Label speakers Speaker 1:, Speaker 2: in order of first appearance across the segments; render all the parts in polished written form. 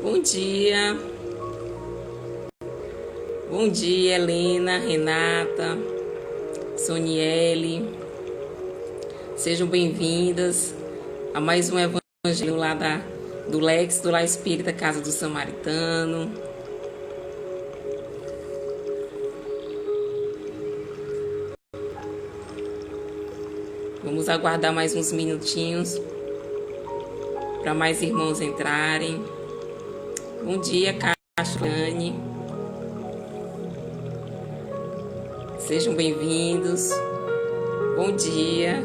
Speaker 1: Bom dia. Bom dia, Helena, Renata, Soniele. Sejam bem-vindas a mais um evangelho lá do Lex, do Lar Espírita Casa do Samaritano. Vamos aguardar mais uns minutinhos para mais irmãos entrarem. Bom dia, Castrane. Sejam bem-vindos. Bom dia.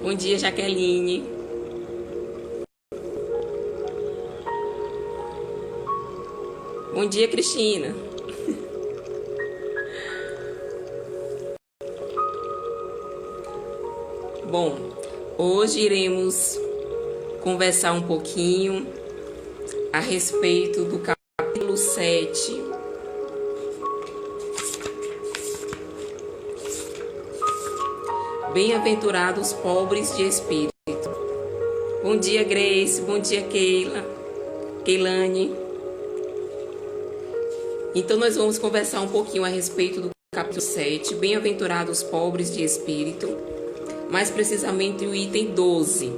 Speaker 1: Bom dia, Jaqueline. Bom dia, Cristina. Bom, hoje iremos conversar um pouquinho a respeito do capítulo 7. Bem-aventurados pobres de espírito. Bom dia, Grace. Bom dia, Keilane. Então, nós vamos conversar um pouquinho a respeito do capítulo 7. Bem-aventurados pobres de espírito. Mais precisamente o item 12.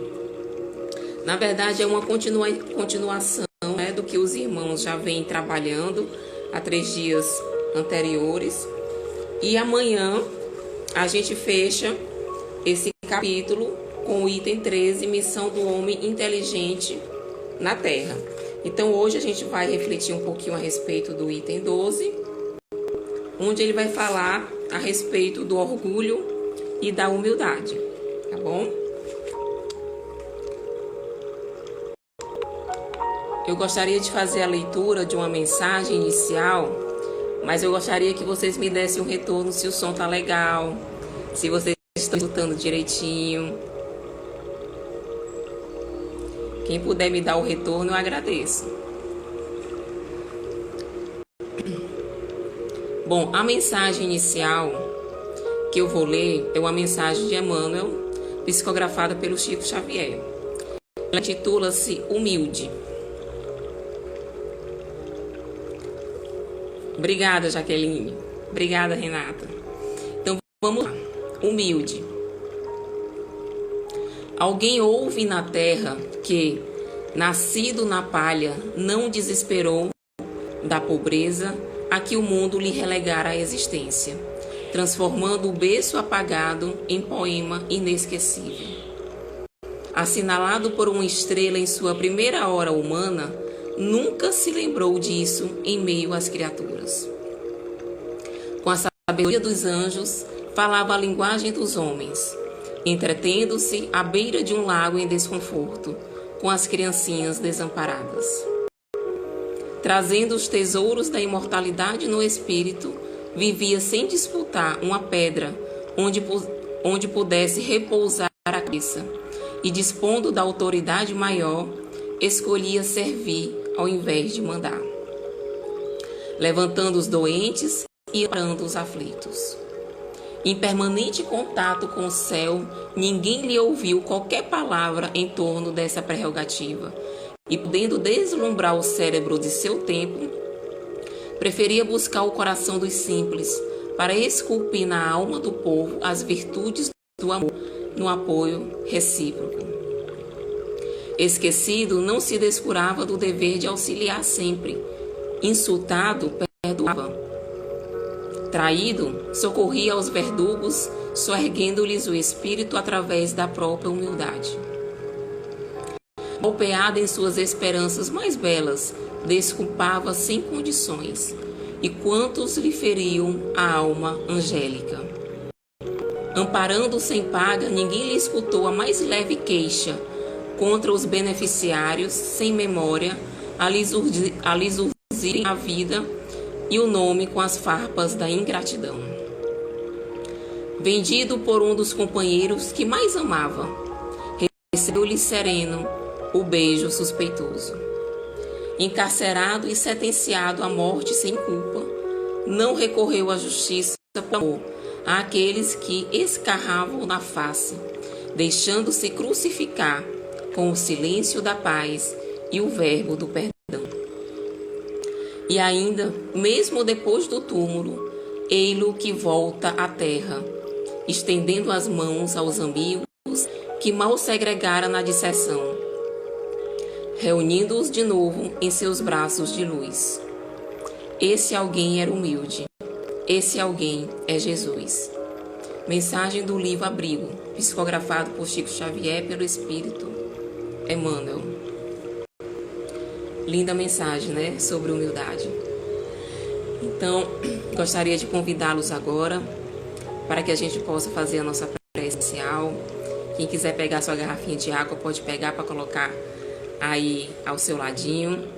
Speaker 1: Na verdade, é uma continuação, né, do que os irmãos já vêm trabalhando há 3 dias anteriores. E amanhã a gente fecha esse capítulo com o item 13, missão do homem inteligente na Terra. Então, hoje a gente vai refletir um pouquinho a respeito do item 12, onde ele vai falar a respeito do orgulho e da humildade, tá bom? Eu gostaria de fazer a leitura de uma mensagem inicial, mas eu gostaria que vocês me dessem um retorno se o som tá legal, se vocês estão escutando direitinho. Quem puder me dar o retorno, eu agradeço. Bom, a mensagem inicial que eu vou ler é uma mensagem de Emmanuel, psicografada pelo Chico Xavier. Ela intitula-se Humilde. Obrigada, Jaqueline. Obrigada, Renata. Então, vamos lá. Humilde. Alguém ouve na terra que, nascido na palha, não desesperou da pobreza a que o mundo lhe relegara a existência, transformando o berço apagado em poema inesquecível. Assinalado por uma estrela em sua primeira hora humana, nunca se lembrou disso em meio às criaturas. Com a sabedoria dos anjos, falava a linguagem dos homens, entretendo-se à beira de um lago em desconforto, com as criancinhas desamparadas. Trazendo os tesouros da imortalidade no espírito, vivia sem disputar uma pedra onde pudesse repousar a cabeça, e dispondo da autoridade maior, escolhia servir ao invés de mandar, levantando os doentes e amparando os aflitos. Em permanente contato com o céu, ninguém lhe ouviu qualquer palavra em torno dessa prerrogativa, e podendo deslumbrar o cérebro de seu tempo, preferia buscar o coração dos simples para esculpir na alma do povo as virtudes do amor no apoio recíproco. Esquecido, não se descurava do dever de auxiliar sempre. Insultado, perdoava. Traído, socorria aos verdugos, soerguendo-lhes o espírito através da própria humildade. Golpeado em suas esperanças mais belas, desculpava sem condições, e quantos lhe feriam a alma angélica. Amparando sem paga, ninguém lhe escutou a mais leve queixa contra os beneficiários sem memória, a lhes urzirem a vida e o nome com as farpas da ingratidão. Vendido por um dos companheiros que mais amava, recebeu-lhe sereno o beijo suspeitoso. Encarcerado e sentenciado à morte sem culpa, não recorreu à justiça por amor, àqueles que escarravam na face, deixando-se crucificar com o silêncio da paz e o verbo do perdão. E ainda, mesmo depois do túmulo, ei-lo que volta à terra, estendendo as mãos aos amigos que mal segregara na disseção, reunindo-os de novo em seus braços de luz. Esse alguém era humilde. Esse alguém é Jesus. Mensagem do livro Abrigo, psicografado por Chico Xavier pelo Espírito Emmanuel. Linda mensagem, né? Sobre humildade. Então, gostaria de convidá-los agora para que a gente possa fazer a nossa prece inicial. Quem quiser pegar sua garrafinha de água, pode pegar para colocar aí ao seu ladinho.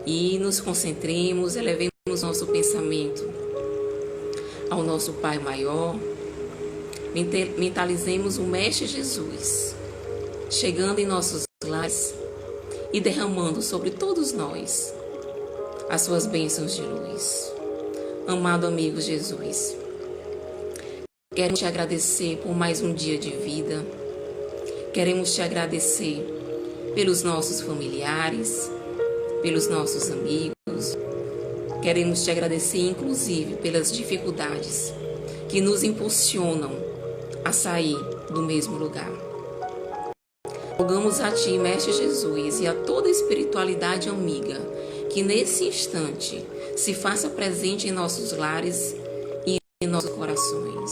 Speaker 1: E nos concentremos, elevemos nosso pensamento ao nosso Pai Maior. Mentalizemos o Mestre Jesus, chegando em nossos lares e derramando sobre todos nós as suas bênçãos de luz. Amado amigo Jesus, quero te agradecer por mais um dia de vida. Queremos te agradecer pelos nossos familiares, pelos nossos amigos. Queremos te agradecer, inclusive, pelas dificuldades que nos impulsionam a sair do mesmo lugar. Rogamos a Ti, Mestre Jesus, e a toda a espiritualidade amiga, que nesse instante se faça presente em nossos lares e em nossos corações.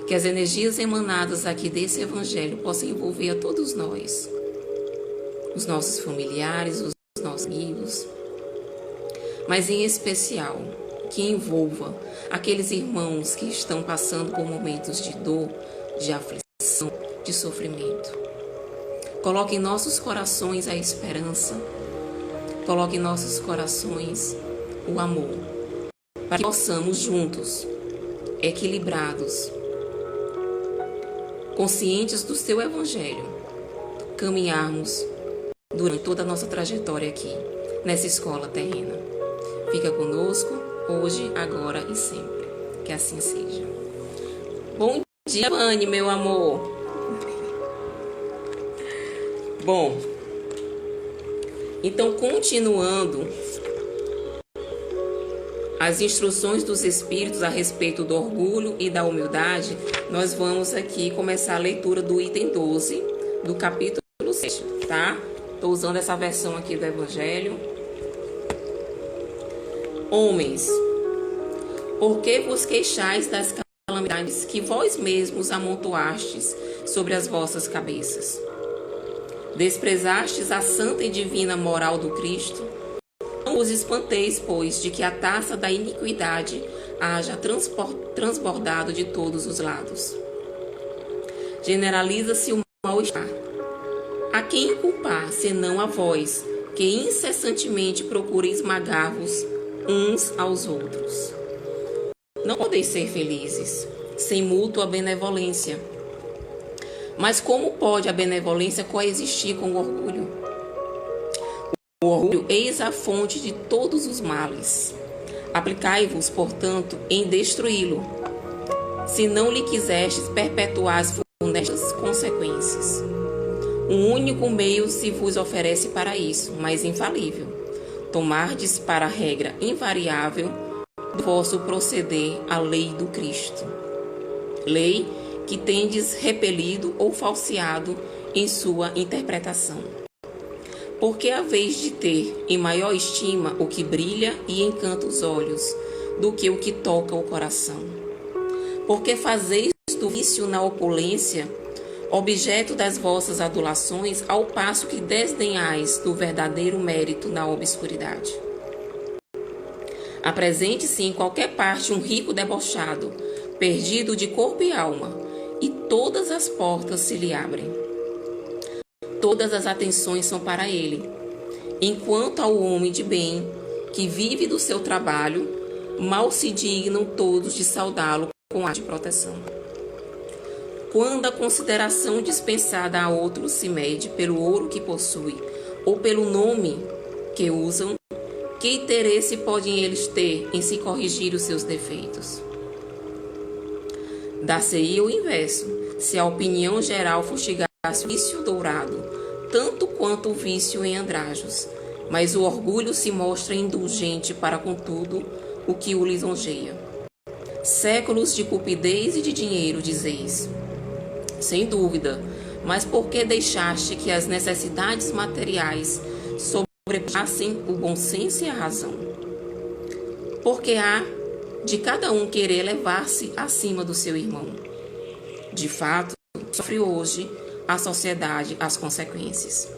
Speaker 1: Que as energias emanadas aqui desse Evangelho possam envolver a todos nós, os nossos familiares, os nossos amigos, mas em especial que envolva aqueles irmãos que estão passando por momentos de dor, de aflição, de sofrimento. Coloque em nossos corações a esperança, coloque em nossos corações o amor, para que possamos juntos, equilibrados, conscientes do Seu Evangelho, caminharmos durante toda a nossa trajetória aqui, nessa escola terrena. Fica conosco, hoje, agora e sempre. Que assim seja. Bom dia, Vani, meu amor. Bom, então, continuando as instruções dos Espíritos a respeito do orgulho e da humildade, nós vamos aqui começar a leitura do item 12 do capítulo 7, tá? Estou usando essa versão aqui do Evangelho. Homens, por que vos queixais das calamidades que vós mesmos amontoastes sobre as vossas cabeças? Desprezastes a santa e divina moral do Cristo? Não vos espanteis, pois, de que a taça da iniquidade haja transbordado de todos os lados. Generaliza-se o mal-estar. A quem culpar, senão a vós, que incessantemente procura esmagar-vos uns aos outros? Não podeis ser felizes sem mútua benevolência. Mas como pode a benevolência coexistir com o orgulho? O orgulho eis a fonte de todos os males. Aplicai-vos, portanto, em destruí-lo, se não lhe quisestes perpetuar as funestas consequências. Um único meio se vos oferece para isso, mas infalível. Tomardes para regra invariável do vosso proceder a lei do Cristo. Lei que tendes repelido ou falseado em sua interpretação. Porque haveis de ter em maior estima o que brilha e encanta os olhos, do que o que toca o coração. Porque fazeis do vício na opulência objeto das vossas adulações, ao passo que desdenhais do verdadeiro mérito na obscuridade. Apresente-se em qualquer parte um rico debochado, perdido de corpo e alma, e todas as portas se lhe abrem. Todas as atenções são para ele, enquanto ao homem de bem, que vive do seu trabalho, mal se dignam todos de saudá-lo com ar de proteção. Quando a consideração dispensada a outros se mede pelo ouro que possui ou pelo nome que usam, que interesse podem eles ter em se corrigir os seus defeitos? Dar-se-ia o inverso, se a opinião geral fustigasse o vício dourado, tanto quanto o vício em andrajos. Mas o orgulho se mostra indulgente para com tudo o que o lisonjeia. Séculos de cupidez e de dinheiro, dizeis. Sem dúvida, mas por que deixaste que as necessidades materiais sobrepassem o bom senso e a razão? Porque há de cada um querer elevar-se acima do seu irmão. De fato, sofre hoje a sociedade as consequências.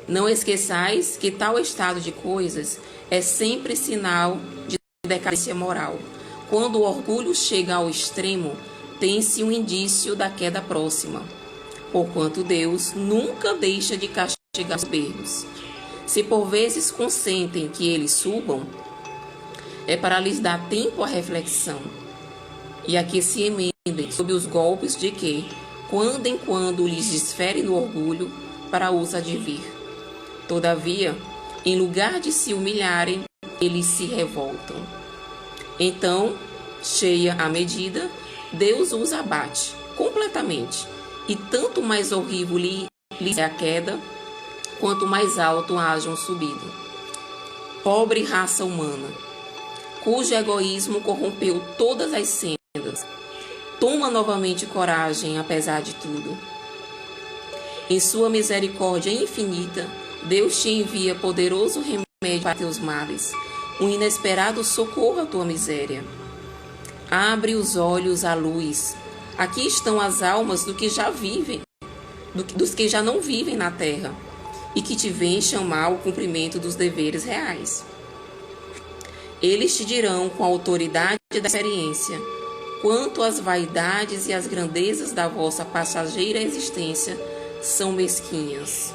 Speaker 1: Não esqueçais que tal estado de coisas é sempre sinal de decadência moral. Quando o orgulho chega ao extremo, tem-se um indício da queda próxima, porquanto Deus nunca deixa de castigar os soberbos. Se por vezes consentem que eles subam, é para lhes dar tempo à reflexão, e a que se emendem sob os golpes de que, quando em quando, lhes desfere no orgulho, para os advir. Todavia, em lugar de se humilharem, eles se revoltam. Então, cheia a medida, Deus os abate completamente, e tanto mais horrível lhe é a queda, quanto mais alto hajam subido. Pobre raça humana, cujo egoísmo corrompeu todas as sendas, toma novamente coragem, apesar de tudo. Em sua misericórdia infinita, Deus te envia poderoso remédio para teus males, um inesperado socorro à tua miséria. Abre os olhos à luz. Aqui estão as almas do que já vivem, dos que já não vivem na terra, e que te vêm chamar ao cumprimento dos deveres reais. Eles te dirão com a autoridade da experiência quanto as vaidades e as grandezas da vossa passageira existência são mesquinhas,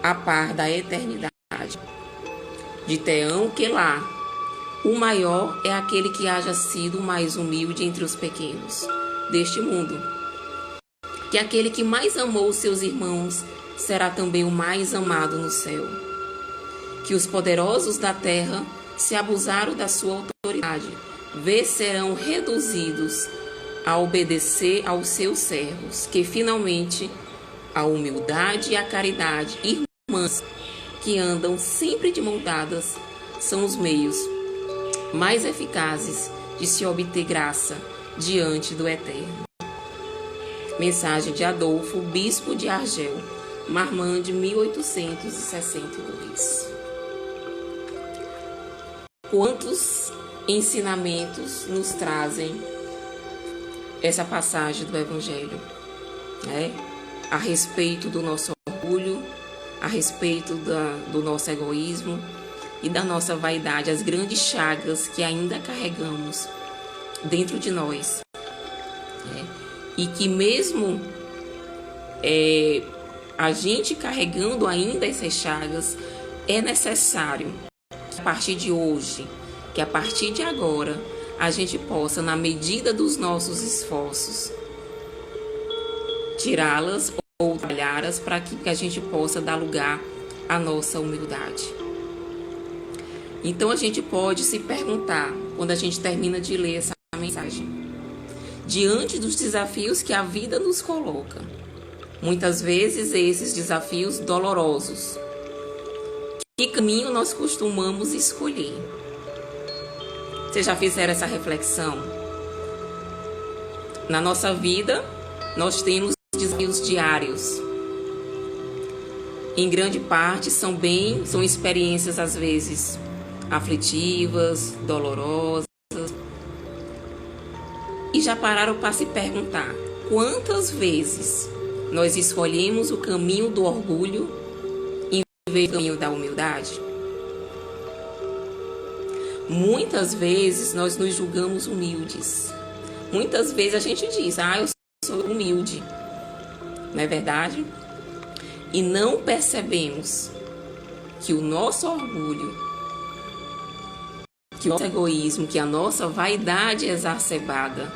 Speaker 1: a par da eternidade. De Teão que lá, o maior é aquele que haja sido o mais humilde entre os pequenos deste mundo. Que aquele que mais amou seus irmãos será também o mais amado no céu. Que os poderosos da terra se abusaram da sua autoridade, serão reduzidos a obedecer aos seus servos, que finalmente a humildade e a caridade, irmãs, que andam sempre de mão dadas, são os meios mais eficazes de se obter graça diante do Eterno. Mensagem de Adolfo, bispo de Argel, Marmande, 1862. Quantos ensinamentos nos trazem essa passagem do Evangelho, né? A respeito do nosso orgulho, a respeito do nosso egoísmo e da nossa vaidade, as grandes chagas que ainda carregamos dentro de nós, né? E que mesmo a gente carregando ainda essas chagas, é necessário que a partir de hoje, que a partir de agora, a gente possa, na medida dos nossos esforços, tirá-las ou trabalhá-las para que a gente possa dar lugar à nossa humildade. Então a gente pode se perguntar, quando a gente termina de ler essa mensagem, diante dos desafios que a vida nos coloca, muitas vezes esses desafios dolorosos, que caminho nós costumamos escolher? Vocês já fizeram essa reflexão? Na nossa vida, nós temos desafios diários. Em grande parte, são experiências, às vezes, aflitivas, dolorosas. E já pararam para se perguntar quantas vezes nós escolhemos o caminho do orgulho em vez do caminho da humildade? Muitas vezes nós nos julgamos humildes. Muitas vezes a gente diz, eu sou humilde. Não é verdade? E não percebemos que o nosso orgulho, que o nosso egoísmo, que a nossa vaidade exacerbada,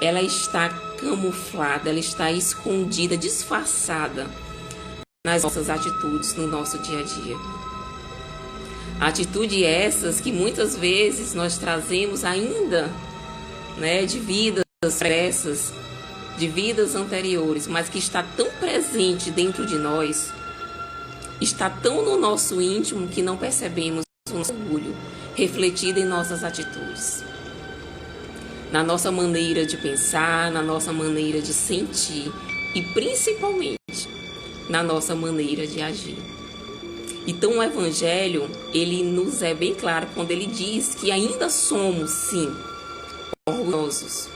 Speaker 1: ela está camuflada, ela está escondida, disfarçada nas nossas atitudes, no nosso dia a dia. Atitudes essas que muitas vezes nós trazemos ainda, né, de vidas expressas de vidas anteriores, mas que está tão presente dentro de nós, está tão no nosso íntimo que não percebemos o nosso orgulho refletido em nossas atitudes, na nossa maneira de pensar, na nossa maneira de sentir e principalmente na nossa maneira de agir. Então o Evangelho, ele nos é bem claro quando ele diz que ainda somos, sim, orgulhosos.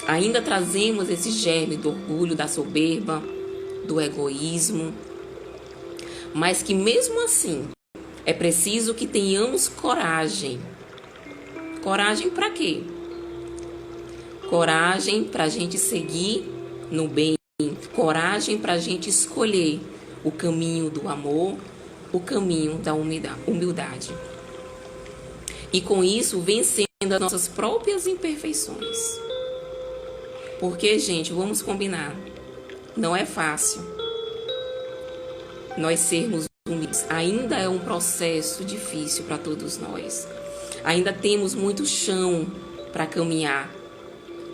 Speaker 1: Ainda trazemos esse germe do orgulho, da soberba, do egoísmo, mas que mesmo assim é preciso que tenhamos coragem. Coragem para quê? Coragem para a gente seguir no bem, coragem para a gente escolher o caminho do amor, o caminho da humildade. E com isso vencendo as nossas próprias imperfeições. Porque, gente, vamos combinar, não é fácil nós sermos humildes. Ainda é um processo difícil para todos nós. Ainda temos muito chão para caminhar,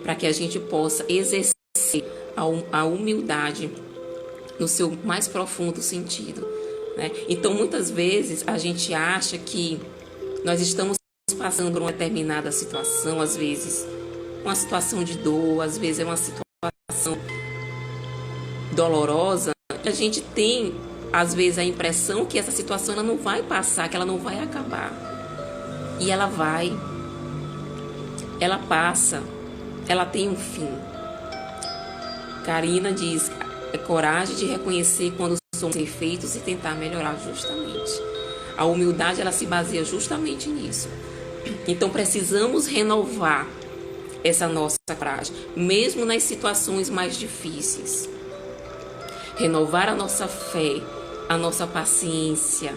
Speaker 1: para que a gente possa exercer a humildade no seu mais profundo sentido, né? Então, muitas vezes, a gente acha que nós estamos passando por uma determinada situação, às vezes uma situação de dor, às vezes é uma situação dolorosa, e a gente tem, às vezes, a impressão que essa situação ela não vai passar, que ela não vai acabar. E ela vai, ela passa, ela tem um fim. Karina diz, é coragem de reconhecer quando somos perfeitos e tentar melhorar justamente. A humildade, ela se baseia justamente nisso. Então, precisamos renovar essa nossa coragem, mesmo nas situações mais difíceis. Renovar a nossa fé, a nossa paciência,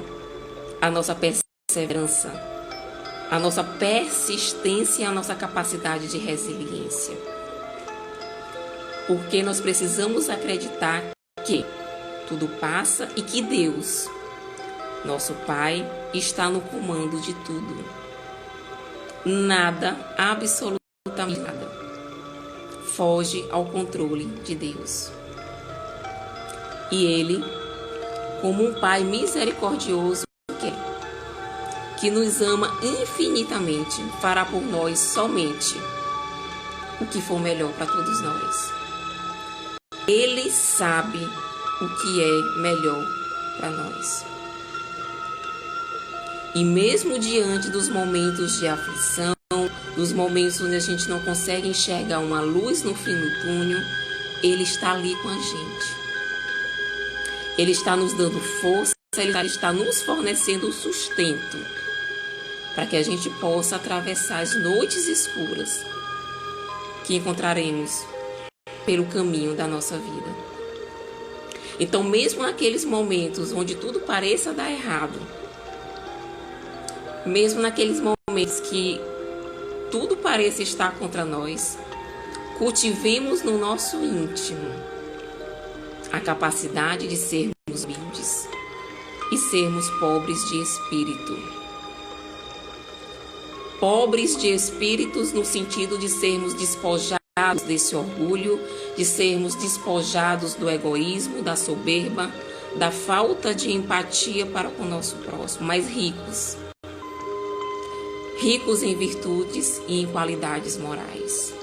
Speaker 1: a nossa perseverança, a nossa persistência e a nossa capacidade de resiliência. Porque nós precisamos acreditar que tudo passa e que Deus, nosso Pai, está no comando de tudo. Nada, absolutamente nada, foge ao controle de Deus. E Ele, como um Pai misericordioso, que nos ama infinitamente, fará por nós somente o que for melhor para todos nós. Ele sabe o que é melhor para nós. E mesmo diante dos momentos de aflição, dos momentos onde a gente não consegue enxergar uma luz no fim do túnel, Ele está ali com a gente. Ele está nos dando força, Ele está nos fornecendo o sustento para que a gente possa atravessar as noites escuras que encontraremos pelo caminho da nossa vida. Então, mesmo naqueles momentos onde tudo pareça dar errado, mesmo naqueles momentos que tudo pareça estar contra nós, cultivemos no nosso íntimo a capacidade de sermos humildes e sermos pobres de espírito. Pobres de espíritos no sentido de sermos despojados desse orgulho, de sermos despojados do egoísmo, da soberba, da falta de empatia para com o nosso próximo, mas ricos. Ricos em virtudes e em qualidades morais.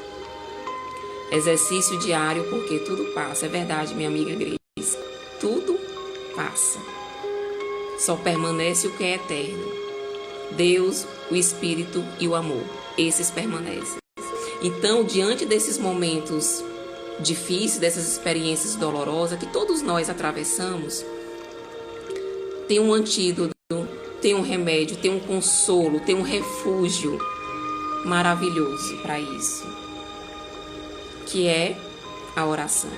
Speaker 1: Exercício diário, porque tudo passa. É verdade, minha amiga Grace. Tudo passa. Só permanece o que é eterno. Deus, o Espírito e o amor. Esses permanecem. Então, diante desses momentos difíceis, dessas experiências dolorosas que todos nós atravessamos, tem um antídoto, tem um remédio, tem um consolo, tem um refúgio maravilhoso para isso, que é a oração.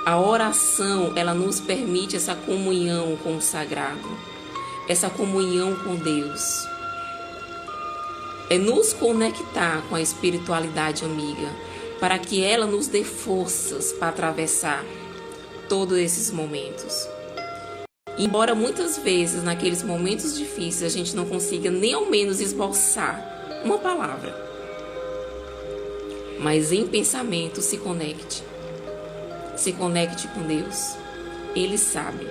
Speaker 1: A oração, ela nos permite essa comunhão com o sagrado, essa comunhão com Deus. É nos conectar com a espiritualidade amiga, para que ela nos dê forças para atravessar todos esses momentos. Embora muitas vezes, naqueles momentos difíceis, a gente não consiga nem ao menos esboçar uma palavra. mas em pensamento se conecte. Se conecte com Deus. Ele sabe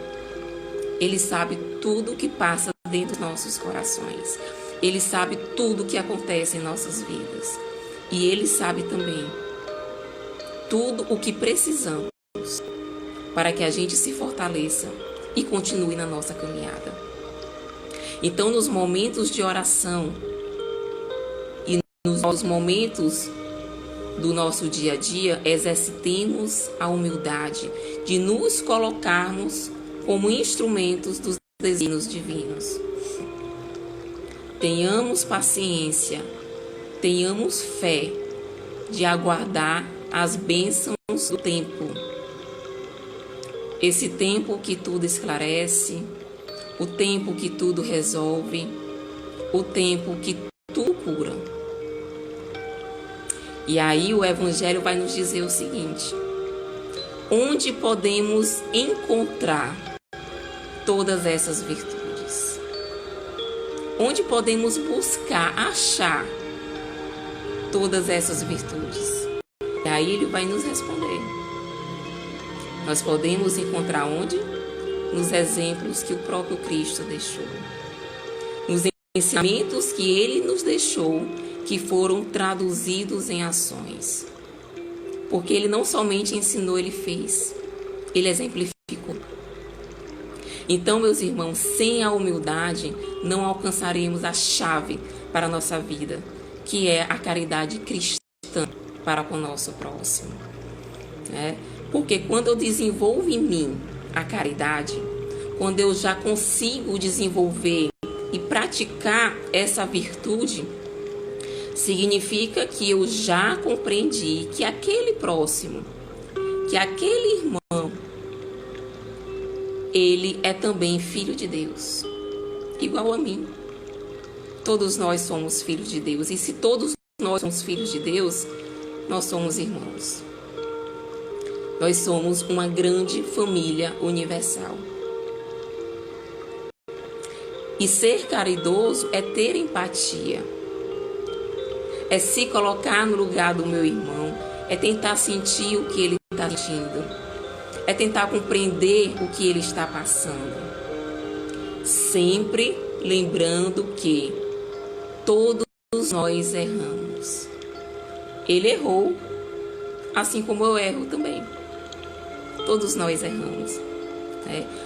Speaker 1: tudo o que passa dentro dos nossos corações. Ele sabe tudo o que acontece em nossas vidas. E Ele sabe também tudo o que precisamos para que a gente se fortaleça e continue na nossa caminhada. Então, nos momentos de oração e nos momentos do nosso dia a dia, exercitemos a humildade de nos colocarmos como instrumentos dos desígnios divinos. Tenhamos paciência, tenhamos fé de aguardar as bênçãos do tempo. Esse tempo que tudo esclarece, o tempo que tudo resolve, o tempo que tudo cura. E aí o Evangelho vai nos dizer o seguinte: onde podemos encontrar todas essas virtudes? Onde podemos buscar, achar todas essas virtudes? E aí ele vai nos responder. Nós podemos encontrar onde? Nos exemplos que o próprio Cristo deixou. Nos ensinamentos que ele nos deixou, que foram traduzidos em ações. Porque ele não somente ensinou, ele fez. Ele exemplificou. Então, meus irmãos, sem a humildade, não alcançaremos a chave para a nossa vida, que é a caridade cristã para com o nosso próximo. Porque quando eu desenvolvo em mim a caridade, quando eu já consigo desenvolver e praticar essa virtude, significa que eu já compreendi que aquele próximo, que aquele irmão, ele é também filho de Deus, igual a mim. Todos nós somos filhos de Deus, e se todos nós somos filhos de Deus, nós somos irmãos. Nós somos uma grande família universal. E ser caridoso é ter empatia. É se colocar no lugar do meu irmão. É tentar sentir o que ele está sentindo. É tentar compreender o que ele está passando. Sempre lembrando que todos nós erramos. Ele errou, assim como eu erro também. Todos nós erramos.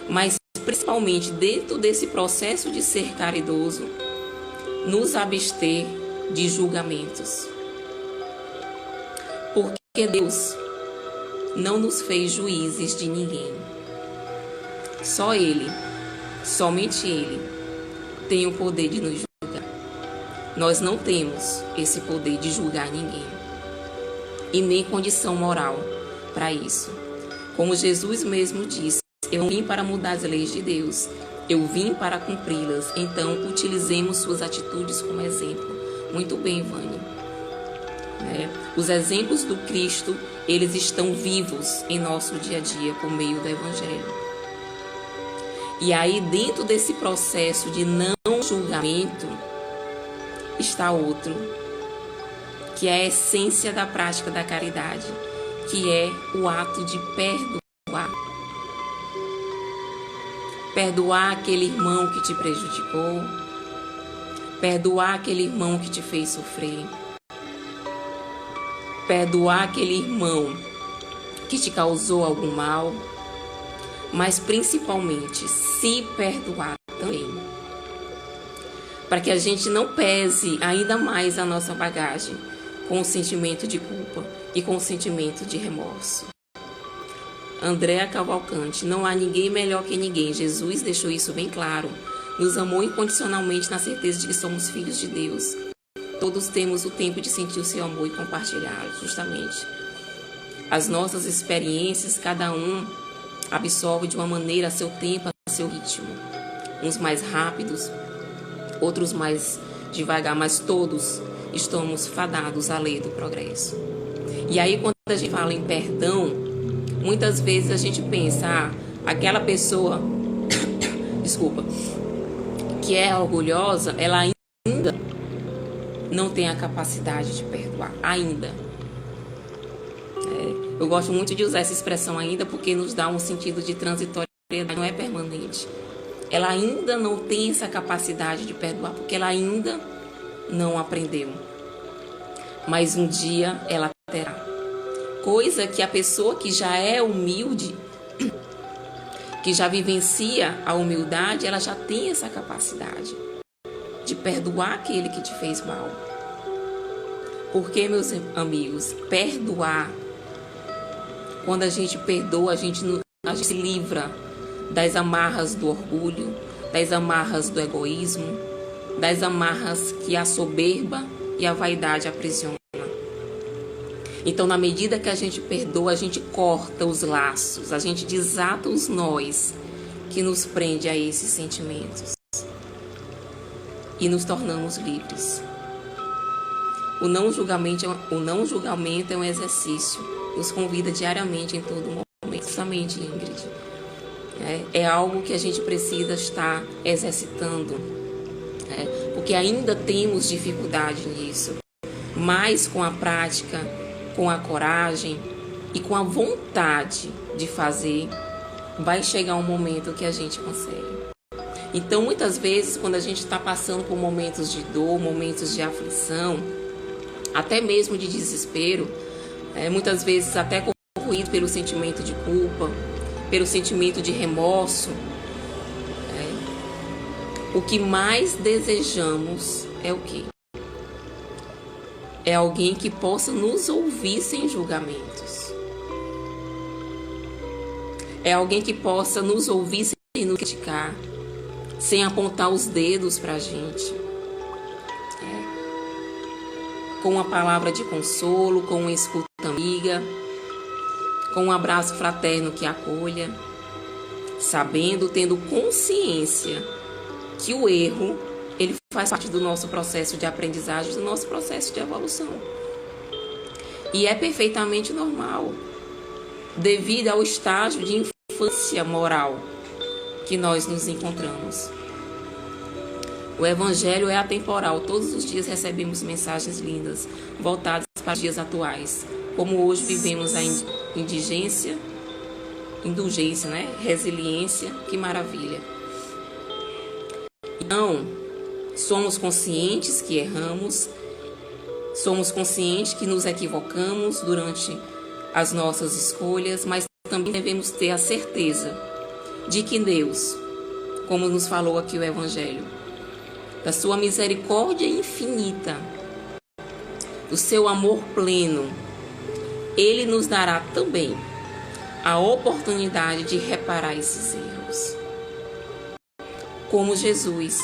Speaker 1: Mas principalmente dentro desse processo de ser caridoso, nos abster de julgamentos. Porque Deus não nos fez juízes de ninguém. Só Ele, somente Ele, tem o poder de nos julgar. Nós não temos esse poder de julgar ninguém. E nem condição moral para isso. Como Jesus mesmo disse, eu não vim para mudar as leis de Deus, eu vim para cumpri-las. Então, utilizemos suas atitudes como exemplo. Muito bem, Vânia. Os exemplos do Cristo, eles estão vivos em nosso dia a dia por meio do Evangelho. E aí, dentro desse processo de não julgamento, está outro, que é a essência da prática da caridade, que é o ato de perdoar. Perdoar aquele irmão que te prejudicou, perdoar aquele irmão que te fez sofrer, perdoar aquele irmão que te causou algum mal, mas principalmente se perdoar também, para que a gente não pese ainda mais a nossa bagagem com o sentimento de culpa e com o sentimento de remorso. Andréa Cavalcante: não há ninguém melhor que ninguém. Jesus deixou isso bem claro. Nos amou incondicionalmente na certeza de que somos filhos de Deus. Todos temos o tempo de sentir o seu amor e compartilhá-lo, justamente. As nossas experiências, cada um absorve de uma maneira a seu tempo, a seu ritmo. Uns mais rápidos, outros mais devagar, mas todos estamos fadados à lei do progresso. E aí, quando a gente fala em perdão, muitas vezes a gente pensa, aquela pessoa, desculpa, que é orgulhosa, ela ainda não tem a capacidade de perdoar, ainda. Eu gosto muito de usar essa expressão ainda porque nos dá um sentido de transitoriedade, não é permanente. Ela ainda não tem essa capacidade de perdoar porque ela ainda não aprendeu. Mas um dia ela terá. Coisa que a pessoa que já é humilde, que já vivencia a humildade, ela já tem essa capacidade de perdoar aquele que te fez mal. Porque, meus amigos, perdoar, quando a gente perdoa, a gente se livra das amarras do orgulho, das amarras do egoísmo, das amarras que a soberba e a vaidade aprisionam. Então, na medida que a gente perdoa, a gente corta os laços, a gente desata os nós que nos prende a esses sentimentos e nos tornamos livres. O não julgamento é um exercício, nos convida diariamente em todo momento, justamente, Ingrid. É algo que a gente precisa estar exercitando, porque ainda temos dificuldade nisso, mas com a prática, com a coragem e com a vontade de fazer, vai chegar um momento que a gente consegue. Então, muitas vezes, quando a gente está passando por momentos de dor, momentos de aflição, até mesmo de desespero, muitas vezes até corroído pelo sentimento de culpa, pelo sentimento de remorso, o que mais desejamos é o quê? É alguém que possa nos ouvir sem julgamentos. É alguém que possa nos ouvir sem nos criticar, sem apontar os dedos para a gente. Com uma palavra de consolo, com uma escuta amiga, com um abraço fraterno que acolha, sabendo, tendo consciência que o erro, ele faz parte do nosso processo de aprendizagem, do nosso processo de evolução. E é perfeitamente normal, devido ao estágio de infância moral que nós nos encontramos. O Evangelho é atemporal. Todos os dias recebemos mensagens lindas, voltadas para os dias atuais. Como hoje vivemos a indulgência, resiliência, que maravilha. Então, somos conscientes que erramos, somos conscientes que nos equivocamos durante as nossas escolhas, mas também devemos ter a certeza de que Deus, como nos falou aqui o Evangelho, da sua misericórdia infinita, do seu amor pleno, Ele nos dará também a oportunidade de reparar esses erros. Como Jesus,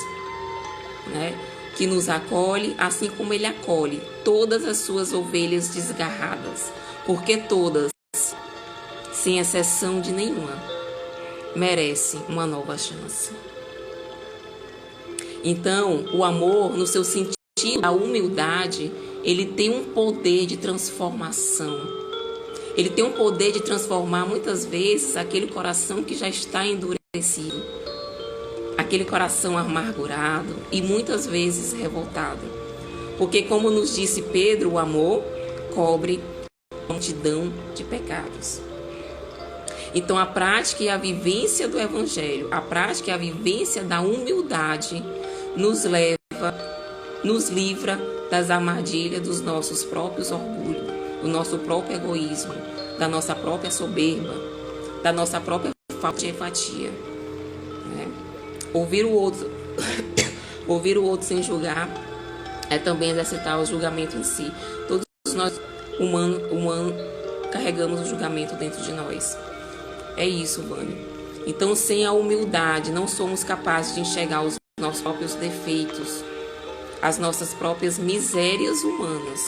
Speaker 1: que nos acolhe, assim como Ele acolhe todas as suas ovelhas desgarradas, porque todas, sem exceção de nenhuma, merecem uma nova chance. Então, o amor, no seu sentido da humildade, ele tem um poder de transformação. Ele tem um poder de transformar, muitas vezes, aquele coração que já está endurecido, aquele coração amargurado e muitas vezes revoltado. Porque, como nos disse Pedro, o amor cobre a multidão de pecados. Então, a prática e a vivência do Evangelho, a prática e a vivência da humildade nos livra das armadilhas dos nossos próprios orgulhos, do nosso próprio egoísmo, da nossa própria soberba, da nossa própria falta de empatia. Ouvir o outro sem julgar é também exercitar o julgamento em si. Todos nós, humanos, carregamos o julgamento dentro de nós. É isso, Vânia. Então, sem a humildade, não somos capazes de enxergar os nossos próprios defeitos, as nossas próprias misérias humanas.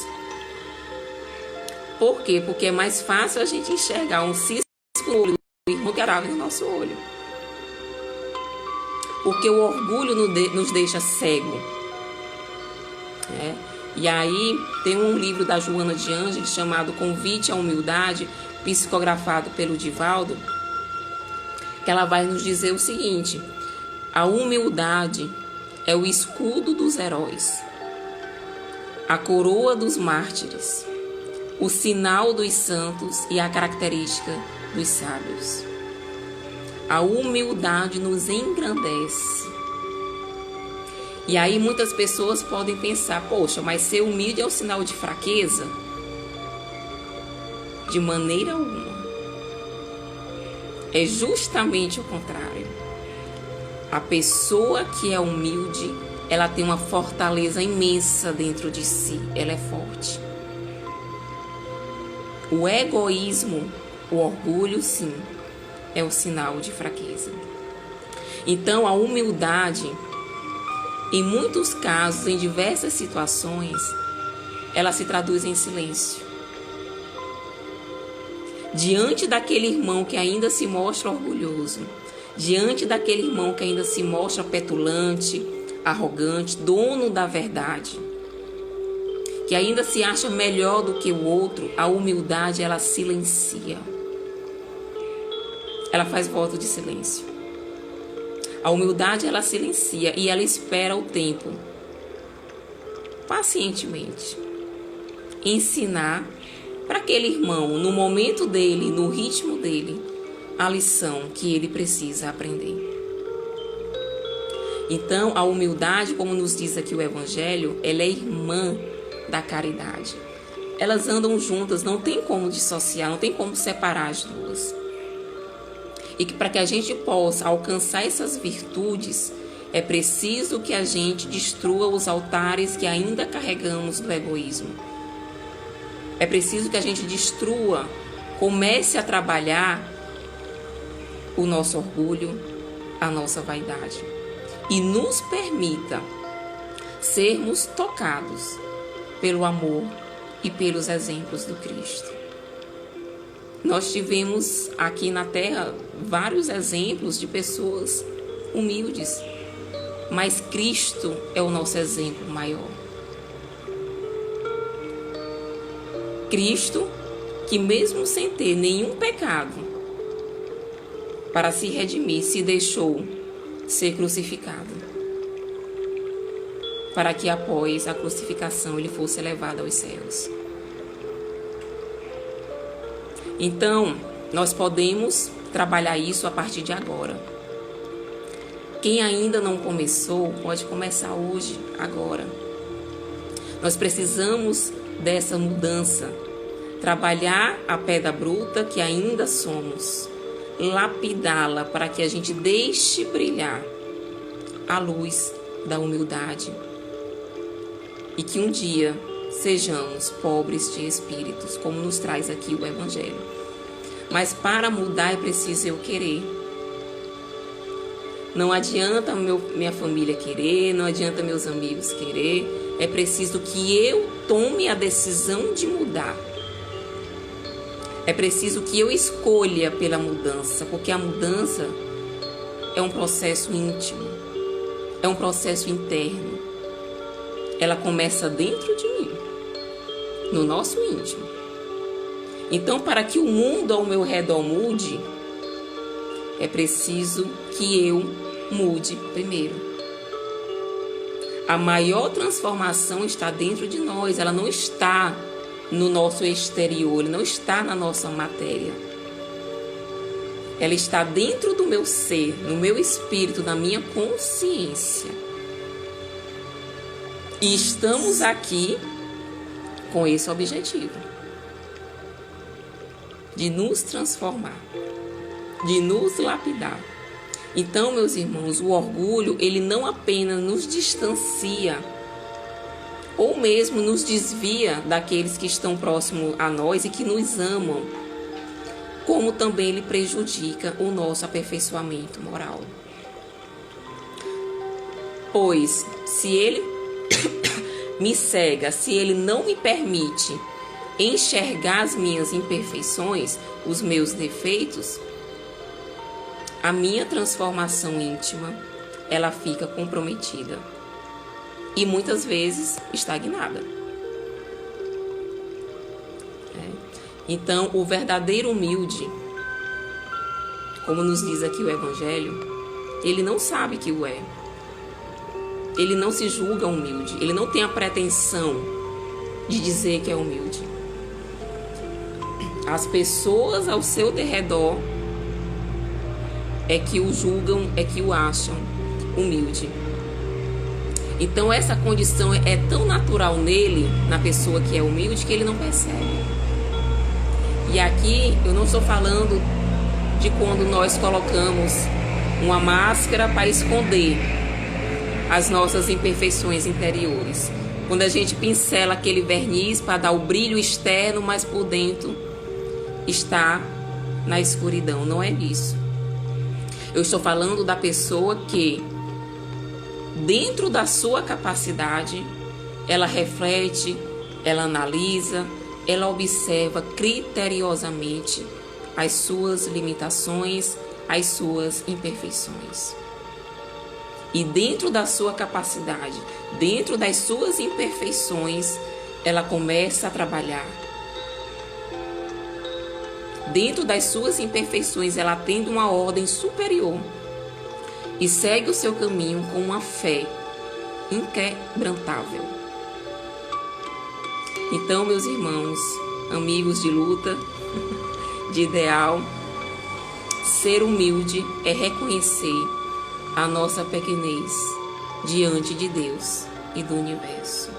Speaker 1: Por quê? Porque é mais fácil a gente enxergar um cisco no olho do irmão que arava no nosso olho. Porque o orgulho nos deixa cego. E aí tem um livro da Joana de Ângeles chamado Convite à Humildade, psicografado pelo Divaldo, que ela vai nos dizer o seguinte: a humildade é o escudo dos heróis, a coroa dos mártires, o sinal dos santos e a característica dos sábios. A humildade nos engrandece. E aí muitas pessoas podem pensar, poxa, mas ser humilde é um sinal de fraqueza? De maneira alguma. É justamente o contrário. A pessoa que é humilde, ela tem uma fortaleza imensa dentro de si. Ela é forte. O egoísmo, o orgulho, sim, é um sinal de fraqueza. Então, a humildade, em muitos casos, em diversas situações, ela se traduz em silêncio. Diante daquele irmão que ainda se mostra orgulhoso, diante daquele irmão que ainda se mostra petulante, arrogante, dono da verdade, que ainda se acha melhor do que o outro, a humildade, ela silencia. Ela faz voto de silêncio. A humildade, ela silencia e ela espera o tempo, pacientemente, ensinar para aquele irmão, no momento dele, no ritmo dele, a lição que ele precisa aprender. Então, a humildade, como nos diz aqui o Evangelho, ela é irmã da caridade. Elas andam juntas, não tem como dissociar, não tem como separar as duas. E que para que a gente possa alcançar essas virtudes, é preciso que a gente destrua os altares que ainda carregamos do egoísmo. É preciso que a gente destrua, comece a trabalhar o nosso orgulho, a nossa vaidade. E nos permita sermos tocados pelo amor e pelos exemplos do Cristo. Nós tivemos aqui na Terra vários exemplos de pessoas humildes, mas Cristo é o nosso exemplo maior. Cristo, que mesmo sem ter nenhum pecado, para se redimir, se deixou ser crucificado, para que após a crucificação ele fosse elevado aos céus. Então, nós podemos trabalhar isso a partir de agora. Quem ainda não começou, pode começar hoje, agora. Nós precisamos dessa mudança, trabalhar a pedra bruta que ainda somos, lapidá-la para que a gente deixe brilhar a luz da humildade e que um dia sejamos pobres de espíritos, como nos traz aqui o Evangelho. Mas para mudar é preciso eu querer. Não adianta minha família querer, não adianta meus amigos querer. É preciso que eu tome a decisão de mudar. É preciso que eu escolha pela mudança, porque a mudança é um processo íntimo, é um processo interno. Ela começa dentro de mim, no nosso íntimo. Então, para que o mundo ao meu redor mude, é preciso que eu mude primeiro. A maior transformação está dentro de nós, ela não está no nosso exterior, ela não está na nossa matéria. Ela está dentro do meu ser, no meu espírito, na minha consciência. E estamos aqui com esse objetivo, de nos transformar, de nos lapidar. Então, meus irmãos, o orgulho, ele não apenas nos distancia, ou mesmo nos desvia daqueles que estão próximos a nós e que nos amam, como também ele prejudica o nosso aperfeiçoamento moral. Pois, se ele me cega, se ele não me permite enxergar as minhas imperfeições, os meus defeitos, a minha transformação íntima, ela fica comprometida e muitas vezes estagnada. Então, o verdadeiro humilde, como nos diz aqui o Evangelho, ele não sabe que o é. Ele não se julga humilde, ele não tem a pretensão de dizer que é humilde. as pessoas ao seu derredor é que o julgam, é que o acham humilde. Então essa condição é tão natural nele, na pessoa que é humilde, que ele não percebe. E aqui eu não estou falando de quando nós colocamos uma máscara para esconder as nossas imperfeições interiores. Quando a gente pincela aquele verniz para dar o brilho externo, mas por dentro está na escuridão. Não é isso. Eu estou falando da pessoa que, dentro da sua capacidade, ela reflete, ela analisa, ela observa criteriosamente as suas limitações, as suas imperfeições. E dentro da sua capacidade, dentro das suas imperfeições, ela começa a trabalhar. Dentro das suas imperfeições, ela atende uma ordem superior e segue o seu caminho com uma fé inquebrantável. Então, meus irmãos, amigos de luta, de ideal, ser humilde é reconhecer a nossa pequenez diante de Deus e do universo.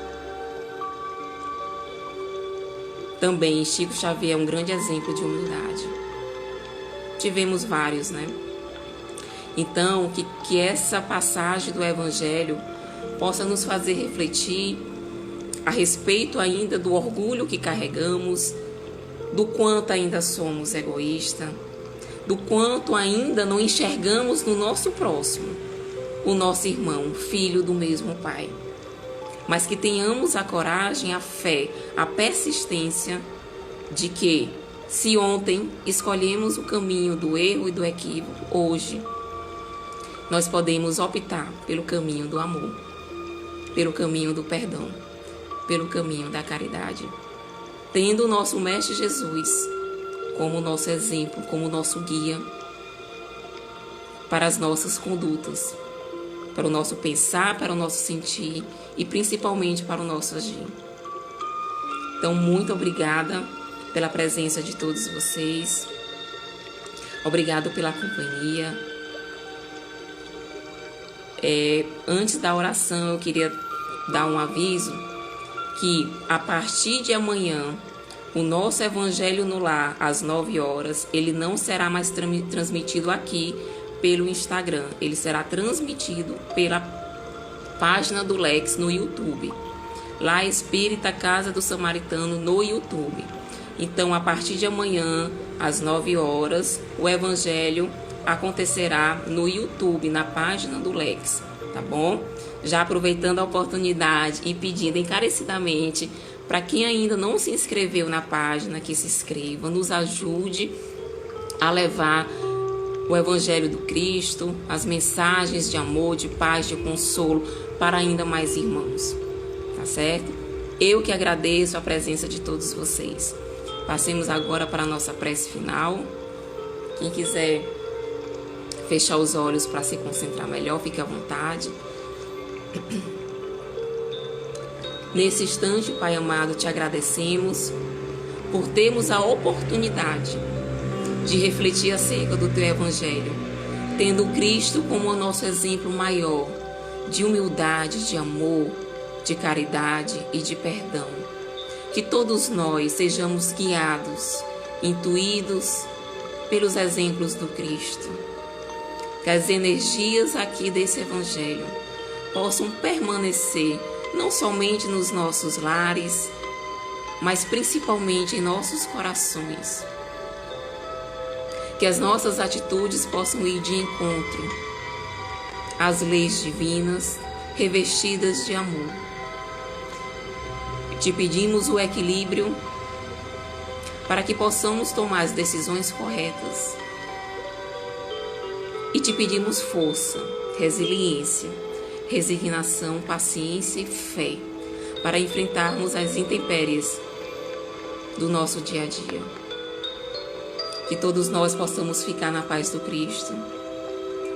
Speaker 1: Também Chico Xavier é um grande exemplo de humildade. Tivemos vários, né? Então, que essa passagem do Evangelho possa nos fazer refletir a respeito ainda do orgulho que carregamos, do quanto ainda somos egoístas, do quanto ainda não enxergamos no nosso próximo o nosso irmão, filho do mesmo Pai. Mas que tenhamos a coragem, a fé, a persistência de que, se ontem escolhemos o caminho do erro e do equívoco, hoje nós podemos optar pelo caminho do amor, pelo caminho do perdão, pelo caminho da caridade, tendo o nosso Mestre Jesus como nosso exemplo, como nosso guia para as nossas condutas, para o nosso pensar, para o nosso sentir e principalmente para o nosso agir. Então, muito obrigada pela presença de todos vocês. Obrigado pela companhia. Antes da oração, eu queria dar um aviso que a partir de amanhã, o nosso Evangelho no Lar, às 9 horas, ele não será mais transmitido aqui pelo Instagram. Ele será transmitido pela página do Lex no YouTube. Lá Espírita Casa do Samaritano no YouTube. Então, a partir de amanhã, às 9 horas, o Evangelho acontecerá no YouTube, na página do Lex, tá bom? Já aproveitando a oportunidade e pedindo encarecidamente para quem ainda não se inscreveu na página, que se inscreva, nos ajude a levar o Evangelho do Cristo, as mensagens de amor, de paz, de consolo para ainda mais irmãos, tá certo? Eu que agradeço a presença de todos vocês. Passemos agora para a nossa prece final. Quem quiser fechar os olhos para se concentrar melhor, fique à vontade. Nesse instante, Pai amado, te agradecemos por termos a oportunidade de refletir acerca do Teu Evangelho, tendo Cristo como o nosso exemplo maior de humildade, de amor, de caridade e de perdão. Que todos nós sejamos guiados, intuídos pelos exemplos do Cristo. Que as energias aqui desse Evangelho possam permanecer não somente nos nossos lares, mas principalmente em nossos corações. Que as nossas atitudes possam ir de encontro às leis divinas revestidas de amor. Te pedimos o equilíbrio para que possamos tomar as decisões corretas. E te pedimos força, resiliência, resignação, paciência e fé para enfrentarmos as intempéries do nosso dia a dia. Que todos nós possamos ficar na paz do Cristo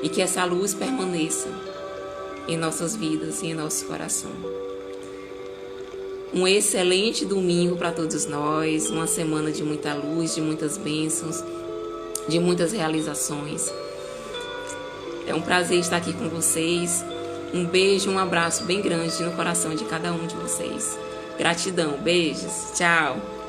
Speaker 1: e que essa luz permaneça em nossas vidas e em nosso coração. Um excelente domingo para todos nós, uma semana de muita luz, de muitas bênçãos, de muitas realizações. É um prazer estar aqui com vocês. Um beijo, um abraço bem grande no coração de cada um de vocês. Gratidão, beijos, tchau!